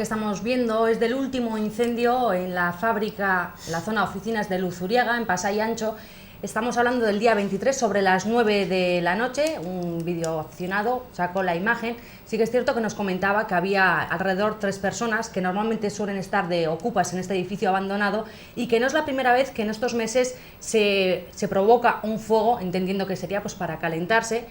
que estamos viendo es del último incendio en la fábrica, en la zona oficinas de Luzuriaga, en Pasai Ancho. Estamos hablando del día 23, sobre las 9 de la noche, un vídeo accionado sacó la imagen. Sí que es cierto que nos comentaba que había alrededor 3 personas que normalmente suelen estar de ocupas en este edificio abandonado y que no es la primera vez que en estos meses se provoca un fuego, entendiendo que sería pues para calentarse.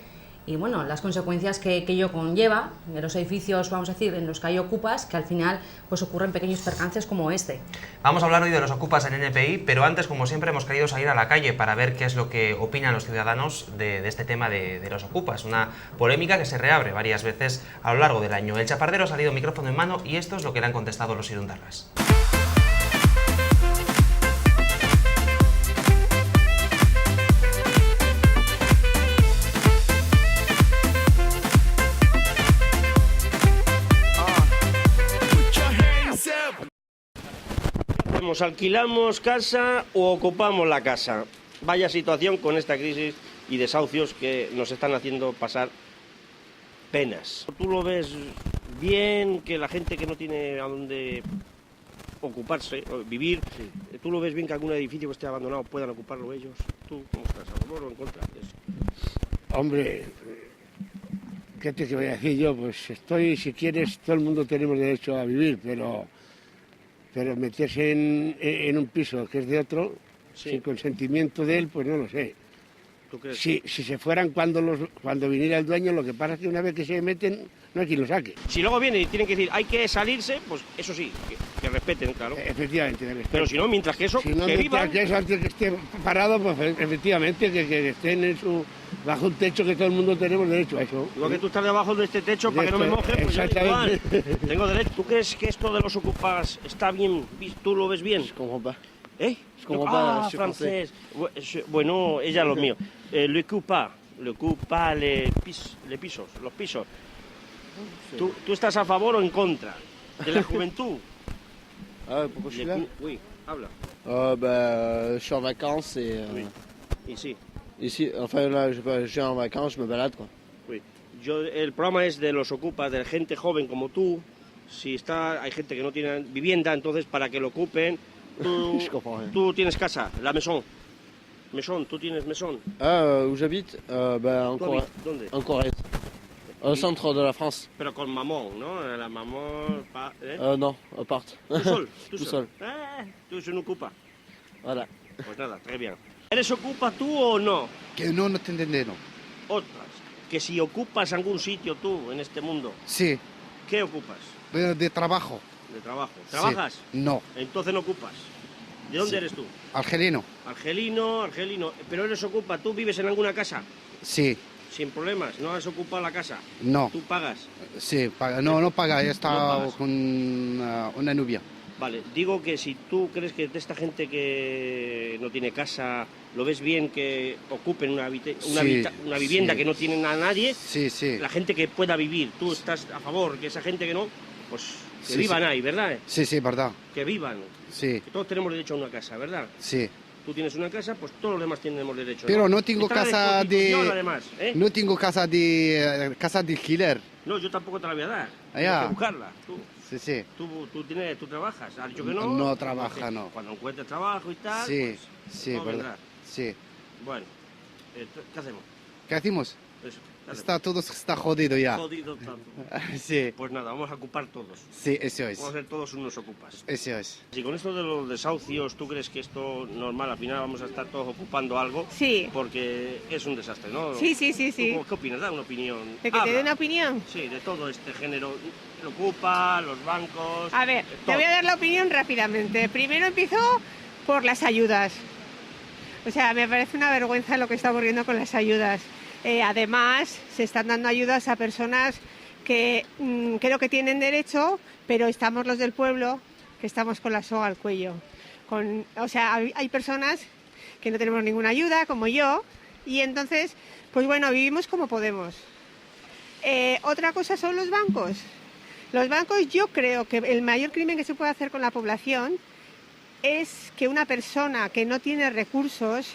Y bueno, las consecuencias que ello conlleva de los edificios, vamos a decir, en los que hay ocupas, que al final pues ocurren pequeños percances como este. Vamos a hablar hoy de los ocupas en NPI, pero antes, como siempre, hemos querido salir a la calle para ver qué es lo que opinan los ciudadanos de este tema de los ocupas. Una polémica que se reabre varias veces a lo largo del año. El chapardero ha salido micrófono en mano y esto es lo que le han contestado los irundarras. ¿Alquilamos casa o ocupamos la casa? Vaya situación con esta crisis y desahucios que nos están haciendo pasar penas. ¿Tú lo ves bien que la gente que no tiene a dónde ocuparse, vivir, sí, tú lo ves bien que algún edificio que esté abandonado puedan ocuparlo ellos? ¿Tú cómo estás, a favor o en contra de eso? Hombre, ¿qué te voy a decir yo? Pues estoy, si quieres, todo el mundo tenemos derecho a vivir, pero meterse en un piso que es de otro, sí, sin consentimiento de él, pues no lo sé. ¿Tú crees? Si se fueran cuando viniera el dueño, lo que pasa es que una vez que se meten, no hay quien lo saque. Si luego vienen y tienen que decir, hay que salirse, pues eso sí, que respeten, claro. Efectivamente, que respeten. Pero si no, mientras que eso, si no, que vivan. Que eso, antes que esté parado, pues efectivamente, que estén bajo un techo, que todo el mundo tenemos derecho a eso. Igual que tú estás debajo de este techo para que no me moje, pues exactamente. Yo igual tengo derecho. ¿Tú crees que esto de los ocupas está bien? ¿Tú lo ves bien? Como va. ¿Eh? Como francés. Bueno, ella lo mío. Le coupa, los pisos. Sí. ¿Tú estás a favor o en contra de la juventud? Pourquoi je suis là? Oui, habla. Je suis en vacances et... Oui. Ici. Ici, enfin là, je suis en vacances, je me balade, quoi. Oui. El programa es de los ocupas, de gente joven como tú. Si hay gente que no tiene vivienda, entonces para que lo ocupen, tú tienes casa, la maison. Maison, tú tienes maison. Où j'habite en Corrèze. ¿Dónde? En Corrèze. Au centre de la France. Pero con mamón, ¿no? La mamón... Non, apart. Tú sol. Tú eres un ocupa. Voilà. Pues nada, très bien. ¿Eres ocupa tú o no? Que no te entendieron. Otras. Que si ocupas algún sitio tú en este mundo. Sí. ¿Qué ocupas? De trabajo. De trabajo. ¿Trabajas? Sí. No. Entonces no ocupas. ¿De dónde eres tú? Argelino. Argelino. ¿Pero eres ocupa? ¿Tú vives en alguna casa? Sí. Sin problemas. ¿No has ocupado la casa? No. ¿Tú pagas? Sí, paga. No paga. Ya está no con una novia. Vale, digo que si tú crees que de esta gente que no tiene casa, ¿lo ves bien que ocupen una vivienda que no tienen a nadie? Sí. La gente que pueda vivir, ¿tú estás a favor que esa gente que no, pues que vivan ahí, ¿verdad? Sí, verdad. Que vivan. Sí. Que todos tenemos derecho a una casa, ¿verdad? Sí. Tú tienes una casa, pues todos los demás tenemos derecho. Pero no tengo casa además, ¿eh? No tengo casa de alquiler. No, yo tampoco te la voy a dar. Allá. Tienes que buscarla. Tú. Sí. Tú trabajas. ¿Has dicho que no? No trabaja, no. Cuando encuentres trabajo y tal. Sí, pues, sí, verdad. vendrá. Sí. Bueno, ¿qué hacemos? ¿Qué hacemos? Eso, Está jodido ya. Jodido tanto. Sí. Pues nada, vamos a ocupar todos. Sí, eso es. Vamos a ser todos unos ocupas. Eso es. Si con esto de los desahucios, ¿tú crees que esto normal? Al final vamos a estar todos ocupando algo. Sí. Porque es un desastre, ¿no? Sí. ¿Qué opinas? Da una opinión. ¿De que te dé una opinión? Sí, de todo este género. El ocupa, los bancos... A ver, te voy a dar la opinión rápidamente. Primero empiezo por las ayudas. O sea, me parece una vergüenza lo que está ocurriendo con las ayudas. Además, se están dando ayudas a personas que creo que tienen derecho, pero estamos los del pueblo que estamos con la soga al cuello. O sea, hay personas que no tenemos ninguna ayuda, como yo, y entonces, pues bueno, vivimos como podemos. Otra cosa son los bancos. Los bancos, yo creo que el mayor crimen que se puede hacer con la población es que una persona que no tiene recursos,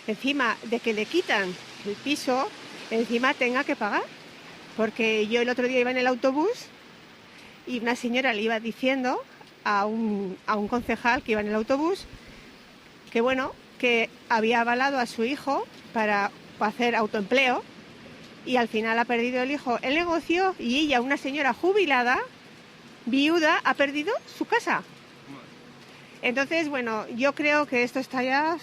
encima de que le quitan el piso, encima tenga que pagar. Porque yo el otro día iba en el autobús y una señora le iba diciendo a un concejal que iba en el autobús que bueno, que había avalado a su hijo para hacer autoempleo y al final ha perdido el hijo el negocio y ella, una señora jubilada, viuda, ha perdido su casa. Entonces, bueno, yo creo que esto está ya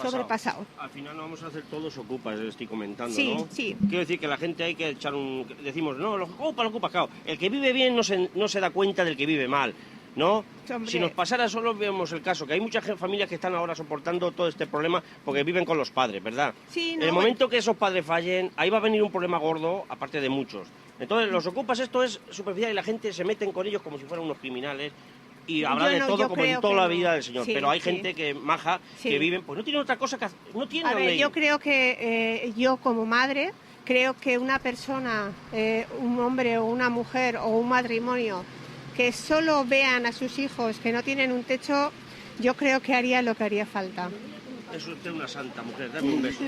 sobrepasado. Al final no vamos a hacer todos ocupas, estoy comentando, Sí, ¿no? sí. Quiero decir que la gente hay que echar un... Decimos, no, lo ocupa, claro. El que vive bien no se da cuenta del que vive mal, ¿no? Hombre. Si nos pasara solo vemos el caso, que hay muchas familias que están ahora soportando todo este problema porque viven con los padres, ¿verdad? Sí, En no, el momento que esos padres fallen, ahí va a venir un problema gordo, aparte de muchos. Entonces, los ocupas, esto es superficial y la gente se meten con ellos como si fueran unos criminales. Y habrá de todo como en toda la vida del Señor, Sí, pero hay sí. gente que maja, Sí. que viven, pues no tienen otra cosa que hacer, no tienen A ver, donde yo ir. creo que yo como madre, creo que una persona, un hombre o una mujer o un matrimonio que solo vean a sus hijos que no tienen un techo, yo creo que haría lo que haría falta. Es usted una santa mujer, dame un beso.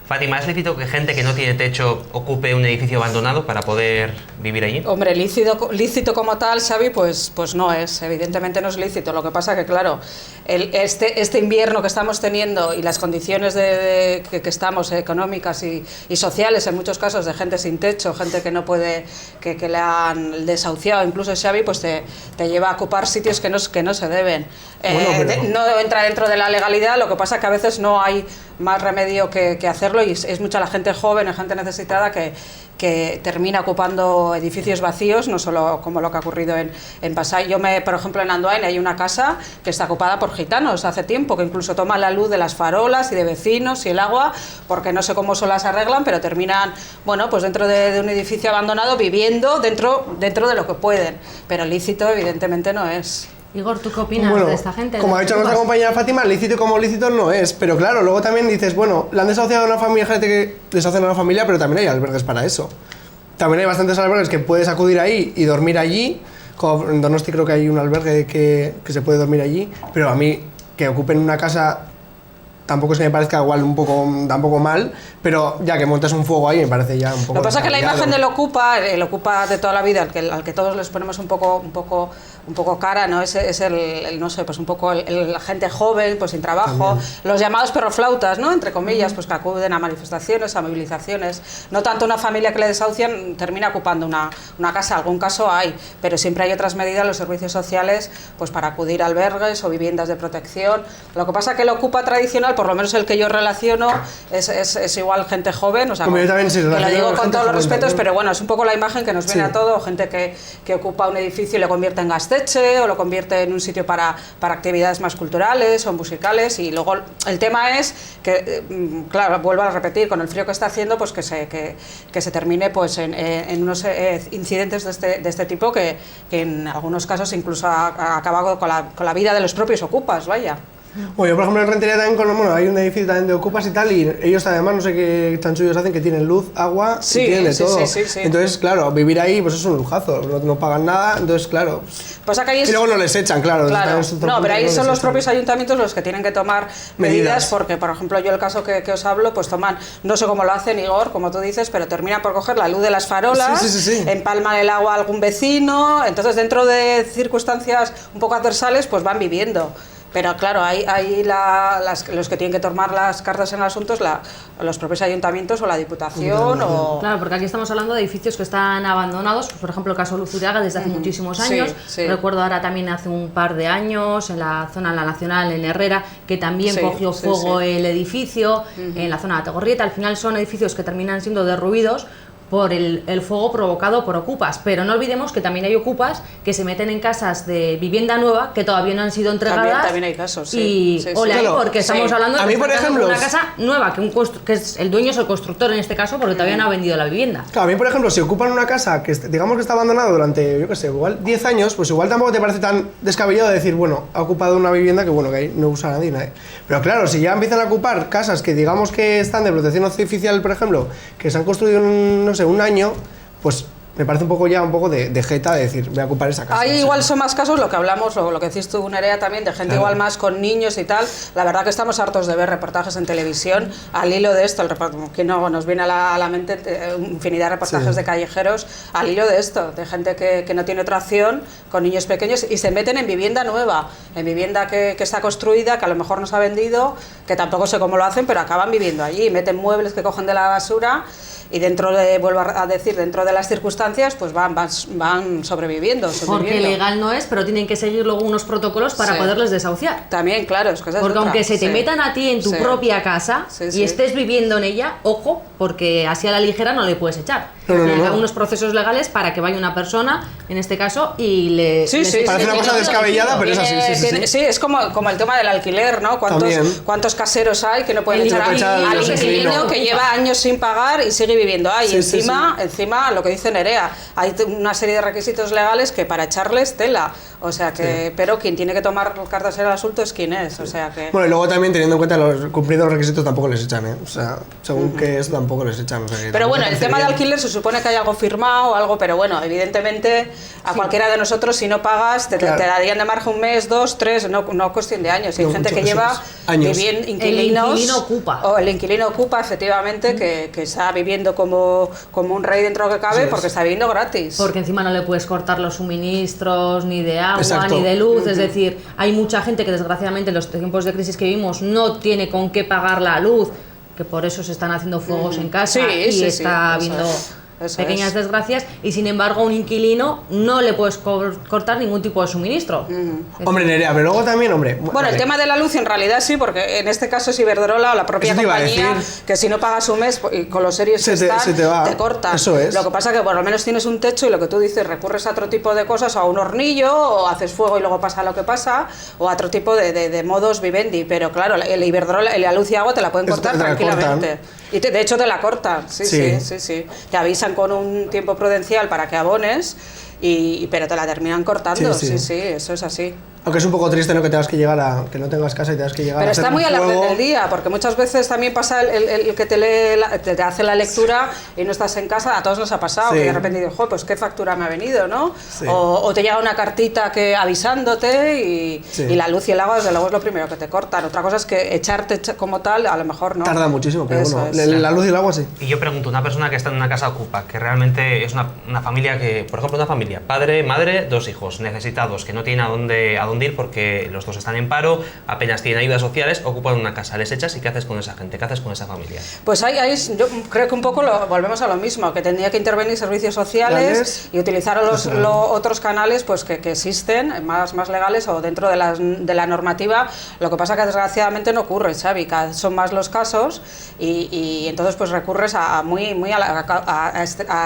Fátima, ¿es lícito que gente que no tiene techo ocupe un edificio abandonado para poder vivir allí? Hombre, lícito como tal, Xavi, pues no es, evidentemente no es lícito. Lo que pasa que, claro, este invierno que estamos teniendo y las condiciones que estamos económicas y sociales, en muchos casos, de gente sin techo, gente que no puede, que le han desahuciado, incluso Xavi, pues te lleva a ocupar sitios que no se deben. No entra dentro de la legalidad, lo que pasa que a veces no hay más remedio que hacerlo y es mucha la gente joven, gente necesitada que termina ocupando edificios vacíos, no solo como lo que ha ocurrido en Pasay. Por ejemplo, en Andoain hay una casa que está ocupada por gitanos hace tiempo, que incluso toman la luz de las farolas y de vecinos y el agua, porque no sé cómo se las arreglan, pero terminan, bueno, pues dentro de un edificio abandonado, viviendo dentro de lo que pueden, pero lícito evidentemente no es. Igor, ¿tú qué opinas de esta gente? Como ha dicho nuestra compañera Fátima, lícito como lícito no es, pero claro, luego también dices, bueno, le han desahuciado a una familia, gente que desahocian a una familia, pero también hay albergues para eso. También hay bastantes albergues que puedes acudir ahí y dormir allí, como en Donosti creo que hay un albergue que se puede dormir allí, pero a mí que ocupen una casa tampoco se me parezca igual tampoco mal, pero ya que montas un fuego ahí me parece ya un poco... Lo que pasa es que la imagen del ocupa, el ocupa de toda la vida, al que todos les ponemos un poco cara, ¿no? Es el no sé, pues un poco la gente joven, pues sin trabajo, también. Los llamados perroflautas, ¿no? Entre comillas, pues que acuden a manifestaciones, a movilizaciones. No tanto una familia que le desahucian termina ocupando una casa, algún caso hay, pero siempre hay otras medidas, los servicios sociales, pues para acudir a albergues o viviendas de protección. Lo que pasa es que el ocupa tradicional, por lo menos el que yo relaciono, es igual gente joven, o sea, como yo también que lo digo con todos los respetos, también. pero bueno, es un poco la imagen que nos viene a todo, gente que ocupa un edificio y le convierte en gasteche o lo convierte en un sitio para actividades más culturales o musicales, y luego el tema es que, claro, vuelvo a repetir, con el frío que está haciendo, pues que se termine pues en unos incidentes de este tipo que en algunos casos incluso ha acabado con la vida de los propios ocupas, vaya. Bueno, yo por ejemplo en Rentería también hay un edificio también de ocupas y tal, y ellos además no sé qué chanchullos hacen, que tienen luz, agua, y tienen de todo. Sí. Entonces, claro, vivir ahí pues es un lujazo, no pagan nada, entonces claro. Pues acá y luego no les echan, claro. No, pero ahí son los propios ayuntamientos los que tienen que tomar medidas, porque por ejemplo yo el caso que os hablo, pues toman, no sé cómo lo hacen, Igor, como tú dices, pero terminan por coger la luz de las farolas, empalman el agua a algún vecino, entonces dentro de circunstancias un poco adversales pues van viviendo. Pero claro, hay los que tienen que tomar las cartas en el asunto, los propios ayuntamientos o la Diputación. Claro, porque aquí estamos hablando de edificios que están abandonados, pues, por ejemplo el caso Luzuriaga desde hace muchísimos años. Recuerdo ahora también hace un par de años en la zona La Nacional, en Herrera, que también cogió fuego el edificio, en la zona de Ategorrieta. Al final son edificios que terminan siendo derruidos por el fuego provocado por ocupas, pero no olvidemos que también hay ocupas que se meten en casas de vivienda nueva que todavía no han sido entregadas. También hay casos, porque estamos hablando de por ejemplo, una casa nueva, que el dueño es el constructor en este caso, porque todavía no ha vendido la vivienda. Claro, a mí por ejemplo, si ocupan una casa que digamos que está abandonada durante, yo qué sé, igual 10 años, pues igual tampoco te parece tan descabellado decir, bueno, ha ocupado una vivienda que bueno, que ahí no usa nadie. Pero claro, si ya empiezan a ocupar casas que digamos que están de protección oficial, por ejemplo, que se han construido no sé, un año, pues me parece un poco de jeta de decir, voy a ocupar esa casa. Ahí igual son más casos lo que hablamos, lo que decís tú, Nerea, también, de gente igual más con niños y tal. La verdad que estamos hartos de ver reportajes en televisión al hilo de esto, que no nos viene a la mente infinidad de reportajes de callejeros al hilo de esto, de gente que no tiene otra opción, con niños pequeños, y se meten en vivienda nueva, en vivienda que está construida, que a lo mejor no se ha vendido, que tampoco sé cómo lo hacen, pero acaban viviendo allí, meten muebles que cogen de la basura. Y vuelvo a decir, dentro de las circunstancias, pues van sobreviviendo. Porque legal no es, pero tienen que seguir luego unos protocolos para poderles desahuciar. También, claro. Es que esa es porque otra. aunque se te metan a ti en tu propia casa y estés viviendo en ella, ojo, porque así a la ligera no le puedes echar. Hay unos procesos legales para que vaya una persona, en este caso, y le... Parece una cosa descabellada, pero es así. Sí, es como el tema del alquiler, ¿no? ¿Cuántos caseros hay que no pueden echar al inquilino que lleva años sin pagar y sigue viviendo ahí? Encima, lo que dice Nerea, hay una serie de requisitos legales que para echarles tela. O sea que, pero quien tiene que tomar cartas en el asunto es quien es. O sea que... Bueno, y luego también teniendo en cuenta cumplidos los requisitos tampoco les echan, ¿eh? O sea, según que es tampoco les echan. O sea, pero bueno, el tema de alquiler se supone que hay algo firmado o algo, pero bueno, evidentemente a cualquiera de nosotros si no pagas te darían de margen 1 mes, 2, 3, no cuestión de años. Hay gente que lleva viviendo inquilinos. El inquilino ocupa. O el inquilino ocupa, efectivamente, que está viviendo como un rey dentro de lo que cabe porque está viviendo gratis. Porque encima no le puedes cortar los suministros ni de agua ni de luz, es decir, hay mucha gente que desgraciadamente en los tiempos de crisis que vivimos no tiene con qué pagar la luz, que por eso se están haciendo fuegos en casa y está habiendo pequeñas desgracias, y sin embargo un inquilino no le puedes cortar ningún tipo de suministro. Hombre, Nerea, pero luego también, Bueno, el tema de la luz en realidad sí, porque en este caso es Iberdrola o la propia compañía, que si no pagas un mes y con los serios que están, te corta. Eso es. Lo que pasa es que por lo menos tienes un techo y lo que tú dices, recurres a otro tipo de cosas, a un hornillo, o haces fuego y luego pasa lo que pasa, o a otro tipo de modos vivendi, pero claro, el Iberdrola, la luz y agua te la pueden cortar tranquilamente. Y de hecho te la cortan, sí. Te avisan con un tiempo prudencial para que abones, pero te la terminan cortando, sí, eso es así. Aunque es un poco triste, ¿no? Que tengas que llegar que no tengas casa y tengas que llegar pero a hacer está muy un a la orden fuego. del día, porque muchas veces también pasa el que te lee, te hace la lectura y no estás en casa, a todos nos ha pasado, que de repente dices, pues qué factura me ha venido, ¿no? O te llega una cartita avisándote y la luz y el agua, desde luego, es lo primero que te cortan. Otra cosa es que echarte como tal, a lo mejor no. Tarda muchísimo, pero la luz y el agua sí. Y yo pregunto, una persona que está en una casa ocupa, que realmente es una familia que, por ejemplo, una familia, padre, madre, 2 hijos, necesitados, que no tienen a dónde ir porque los 2 están en paro, apenas tienen ayudas sociales, ocupan una casa, les echas, ¿y qué haces con esa gente? ¿Qué haces con esa familia? Pues ahí yo creo que un poco volvemos a lo mismo, que tendría que intervenir servicios sociales y utilizar los otros canales pues que existen, más legales o dentro de la normativa. Lo que pasa que desgraciadamente no ocurre, Xavi, cada vez son más los casos y entonces pues recurres a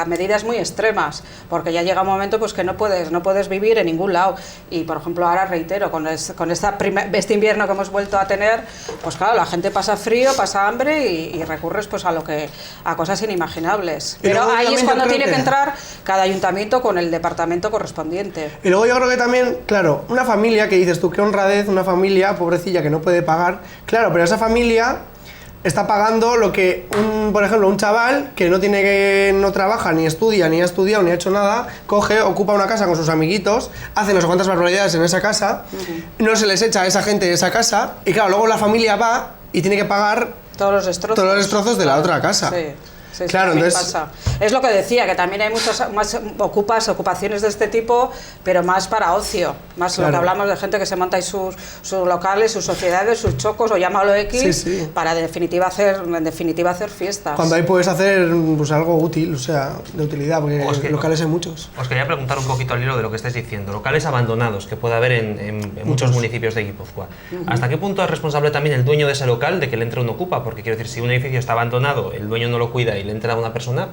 medidas muy extremas, porque ya llega un momento pues que no puedes vivir en ningún lado. Y por ejemplo, ahora reitero, con este invierno que hemos vuelto a tener, pues claro, la gente pasa frío, pasa hambre y recurres pues a cosas inimaginables. Pero ahí es cuando tiene que entrar cada ayuntamiento con el departamento correspondiente. Y luego yo creo que también, claro, una familia que dices tú, qué honradez, una familia pobrecilla que no puede pagar, claro, pero esa familia está pagando lo que, por ejemplo, un chaval que no trabaja, ni estudia, ni ha estudiado, ni ha hecho nada, coge, ocupa una casa con sus amiguitos, hace no sé cuántas barbaridades en esa casa, no se les echa a esa gente de esa casa, y claro, luego la familia va y tiene que pagar todos los destrozos de la otra casa. Sí, claro, entonces pasa. Es lo que decía, que también hay muchas más ocupaciones de este tipo, pero más para ocio, más lo que hablamos de gente que se monta ahí sus locales, sus sociedades, sus chocos, o llámalo X, para en definitiva hacer fiestas. Cuando ahí puedes hacer pues algo útil, o sea, de utilidad, porque locales hay muchos. Os quería preguntar un poquito al hilo de lo que estáis diciendo, locales abandonados que puede haber en muchos municipios de Guipúzcoa. ¿Hasta qué punto es responsable también el dueño de ese local de que le entre un ocupa? Porque quiero decir, si un edificio está abandonado, el dueño no lo cuida y le entra a una persona,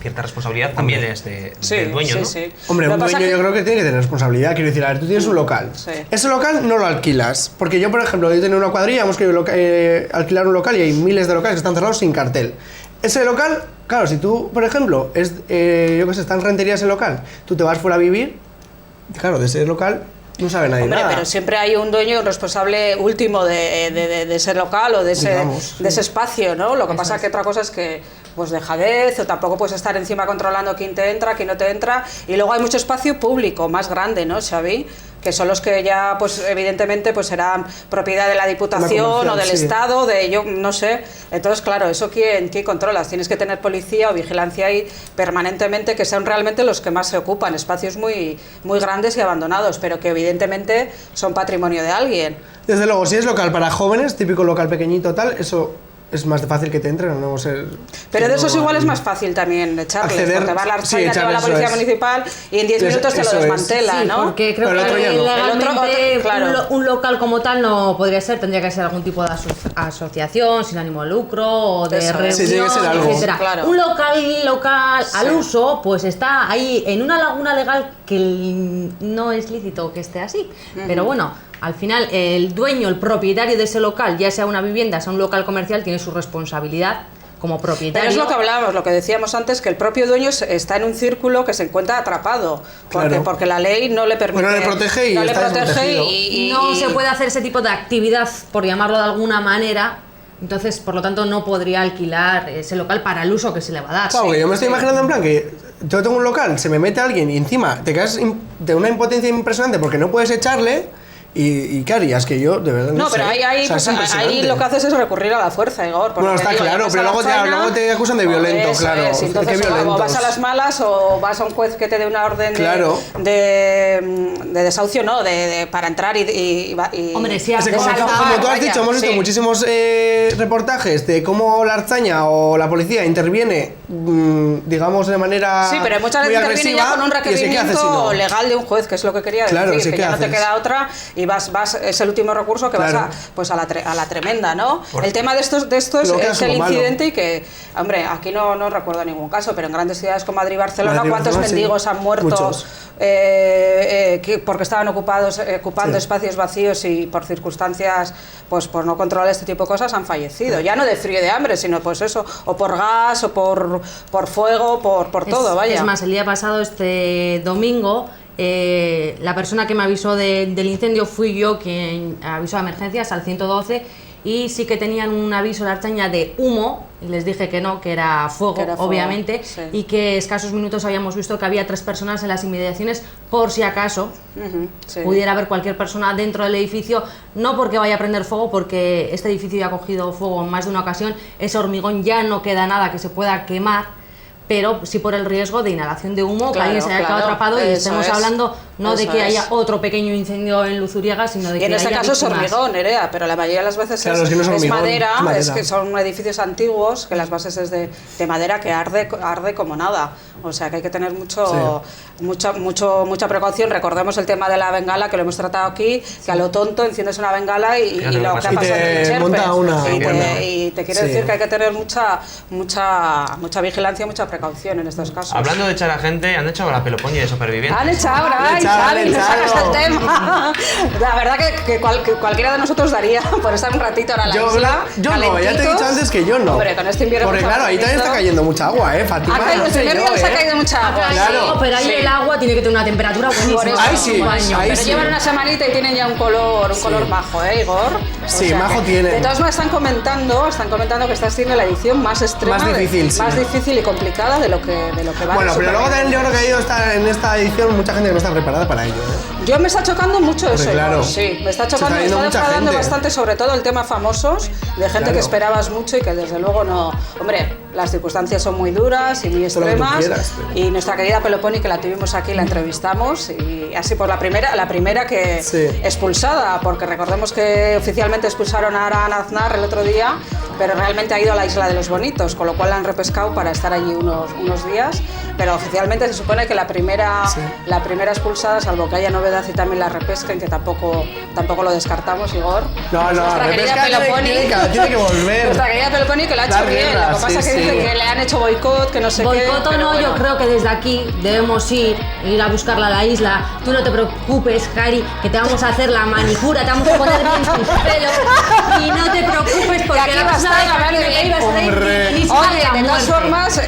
cierta responsabilidad también es del dueño, ¿no? Hombre, un dueño yo creo que tiene que tener responsabilidad. Quiero decir, a ver, tú tienes un local. Ese local no lo alquilas. Porque yo, por ejemplo, yo tengo una cuadrilla, hemos querido alquilar un local y hay miles de locales que están cerrados sin cartel. Ese local, claro, si tú, por ejemplo, yo que sé, está en rentería ese local, tú te vas fuera a vivir, claro, de ese local no sabe nadie Hombre, nada. pero siempre hay un dueño y un responsable último de ese local o de ese espacio, ¿no? Lo que pasa es que otra cosa es que pues dejadez, o tampoco puedes estar encima controlando quién te entra, quién no te entra, y luego hay mucho espacio público, más grande, ¿no, Xavi? Que son los que ya, pues evidentemente, pues serán propiedad de la Diputación o del Estado, de yo no sé. Entonces, claro, eso ¿quién controlas? Tienes que tener policía o vigilancia ahí permanentemente, que sean realmente los que más se ocupan, espacios muy, muy grandes y abandonados, pero que evidentemente son patrimonio de alguien. Desde luego, si es local para jóvenes, típico local pequeñito tal, eso es más fácil que te entren, no ser... Pero de esos igual es más fácil también echarles, acceder, porque va la Archaina, sí, te va la policía municipal y en 10 minutos te lo desmantela, sí, ¿no? Porque creo pero que legalmente claro. un local como tal no podría ser, tendría que ser algún tipo de asociación sin ánimo de lucro o de reunión, sí, tiene que ser algo. etcétera. Claro. Un local al uso, pues está ahí en una laguna legal que no es lícito que esté así. Pero bueno, al final el dueño, el propietario de ese local, ya sea una vivienda, sea un local comercial, tiene su responsabilidad como propietario. Pero es lo que hablábamos, lo que decíamos antes, que el propio dueño está en un círculo que se encuentra atrapado, porque la ley no le permite... Bueno, le protege y está desprotegido. No se puede hacer ese tipo de actividad, por llamarlo de alguna manera. Entonces, por lo tanto, no podría alquilar ese local para el uso que se le va a dar. Claro, yo me estoy imaginando en plan que yo tengo un local, se me mete alguien y encima te quedas de una impotencia impresionante porque no puedes echarle. ¿Y qué harías? Que yo, de verdad, no sé. Pero ahí, O sea, pues, es impresionante. ahí lo que haces es recurrir a la fuerza, Igor. Bueno, está claro, pero luego te acusan de violento, claro. Entonces, ¿Qué violentos? o vas a las malas o vas a un juez que te dé una orden de desahucio, ¿no? Para entrar y Hombre, sí, como tú has dicho, hemos visto muchísimos reportajes de cómo la Archaina o la policía interviene, digamos, de manera sí, pero muchas veces interviene ya con un requerimiento legal de un juez, que es lo que quería decir, que ya no te queda otra y vas es el último recurso que vas a la tremenda, ¿no? El tema de estos es el incidente y que, hombre, aquí no recuerdo ningún caso, pero en grandes ciudades como Madrid y Barcelona, ¿cuántos mendigos han muerto porque estaban ocupando espacios vacíos y por circunstancias, pues por no controlar este tipo de cosas han fallecido? Ya no de frío y de hambre, sino pues eso, o por gas, o por fuego, por todo, vaya. Es más, el día pasado, este domingo, la persona que me avisó del incendio fui yo quien avisó a emergencias al 112 y sí que tenían un aviso de Archaina de humo y les dije que no, que era fuego, obviamente, sí. Y que escasos minutos habíamos visto que había 3 personas en las inmediaciones por si acaso pudiera haber cualquier persona dentro del edificio, no porque vaya a prender fuego, porque este edificio ya ha cogido fuego en más de una ocasión, ese hormigón ya no queda nada que se pueda quemar, pero sí por el riesgo de inhalación de humo, que alguien se haya quedado atrapado y estemos hablando no de que haya otro pequeño incendio en Luzuriaga, sino de que en este caso es hormigón, Nerea, pero la mayoría de las veces es madera, es que son edificios antiguos, que las bases es de madera que arde como nada. O sea que hay que tener mucha precaución. Recordemos el tema de la bengala, que lo hemos tratado aquí, que a lo tonto enciendes una bengala y lo que ha pasado y te quiero decir que hay que tener mucha vigilancia y mucha precaución en estos casos. Hablando de echar a gente, han echado a la Pelopongi de Supervivientes. Han echado, ¿no sacas el tema? La verdad que cualquiera de nosotros daría por estar un ratito ahora en la isla. Yo no, ya te he dicho antes que yo no. Hombre, con este invierno. Porque claro, ahí también está cayendo mucha agua, Fátima. Ha caído mucha agua. Claro, pero ahí el agua tiene que tener una temperatura buenísima. Ahí sí. Pero llevan una semanita y tienen ya un color majo, Igor. Sí, majo tiene. De todas maneras están comentando que esta siendo la edición más extrema, más difícil y complicada de lo que va. Bueno, pero luego también yo creo que ha ido en esta edición mucha gente que no está preparada para ello. Yo me está chocando mucho eso. Claro. Sí, me está chocando, me está defraudando bastante, sobre todo el tema famosos, de gente que esperabas mucho y que desde luego no. Hombre, las circunstancias son muy duras y muy extremas. Y nuestra querida Peloponi, que la tuvimos aquí, la entrevistamos y así por la primera que expulsada, porque recordemos que oficialmente expulsaron a Aran Aznar el otro día, pero realmente ha ido a la Isla de los Bonitos, con lo cual la han repescado para estar allí unos días, pero oficialmente se supone que la primera expulsada, salvo que haya novedad y también la repesquen, que tampoco lo descartamos, Igor. No, nuestra querida Peloponi tiene que volver. Nuestra querida Peloponi, que lo ha hecho bien, lo que pasa es que dicen que le han hecho boicot, que no sé qué. Boicot o no, yo creo que desde aquí debemos ir a buscarla a la isla. Tú no te preocupes, Cari, que te vamos a hacer la manicura, te vamos a poner bien tus pelos y no te preocupes porque la próxima vez que iba a estar Hombre. Oye, de todas formas,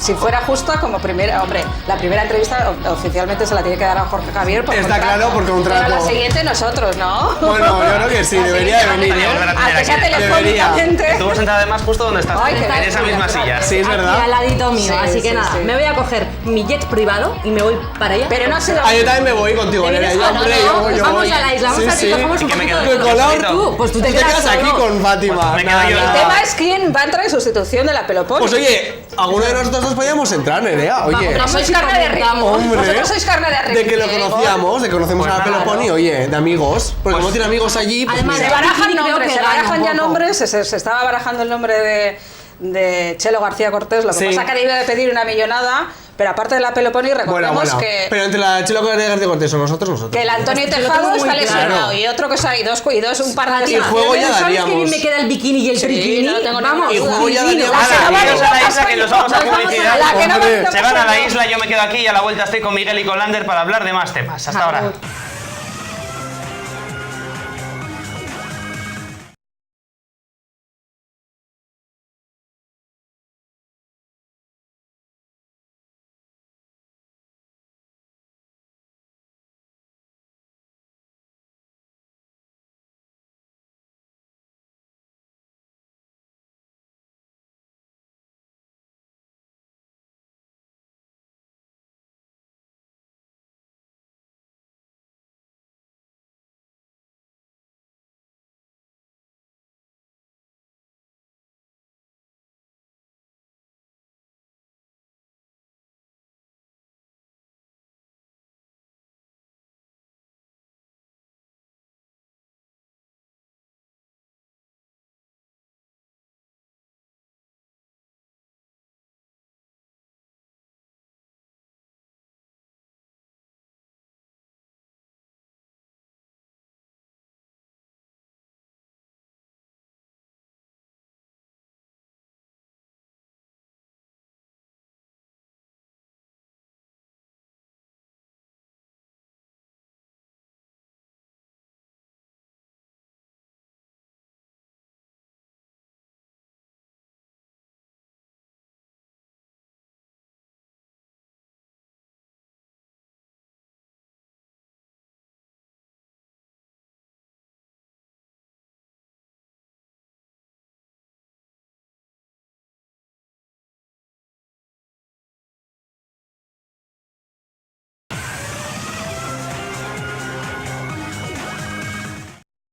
si fuera justa como primera, hombre, la primera entrevista oficialmente se la tiene que dar a Jorge Javier por Está contrato. claro, por contrato. Pero la siguiente nosotros, ¿no? Bueno, yo creo que sí, La debería de siguiente, venir, volver a tener aunque sea aquí. telefónicamente. Estuvo sentada además justo donde estás, Ay, qué en esa tal, misma qué silla. Sí, es Aquí verdad. al ladito mío, Sí, así que sí, nada, sí. me voy a coger mi jet privado y me voy para allá. Pero no ha sido... Ah, yo también me voy contigo, ¿Te Nerea. vienes? Yo, Ah, no, hombre, no, yo vamos voy. a la isla, vamos Sí, a sí. cogemos ¿Y un qué me poquito quedo de yo color. solito? Pues tú te Te quedas quedas aquí solo. con Fátima. Pues me quedo yo. El tema es quién va a entrar en sustitución de la Peloponi. Pues oye, alguno de nosotros dos podíamos entrar, Nerea. Oye, Pero sois y carne de ritmo. hombre, Vosotros sois carne de ritmo. de que lo conocíamos, de que conocemos Pues a la nada, Peloponi, oye, de amigos. Porque como tiene amigos allí, pues Además, Se mira. barajan Creo nombres, que se gana barajan un ya poco. nombres, se estaba barajando el nombre de Chelo García Cortés, lo que Sí. pasa que debe de pedir una millonada, pero aparte de la Peloponi recordemos que... Pero entre la Chelo García Cortés o nosotros. Que el Antonio Es que lo Tejado tengo está muy lesionado claro. y otro que está y dos un par de Fátima, lesiones. juego ya ¿sabes daríamos. qué bien me queda el bikini y el Sí, triquini? no tengo Vamos, ninguna duda. Y juego ya divino. daríamos. Nada, que no iros va a la a isla que nos vamos a publicidad. La que no va a Hombre. Se van a la isla, yo me quedo aquí y a la vuelta estoy con Miguel y con Lander para hablar de más temas. Hasta ahora.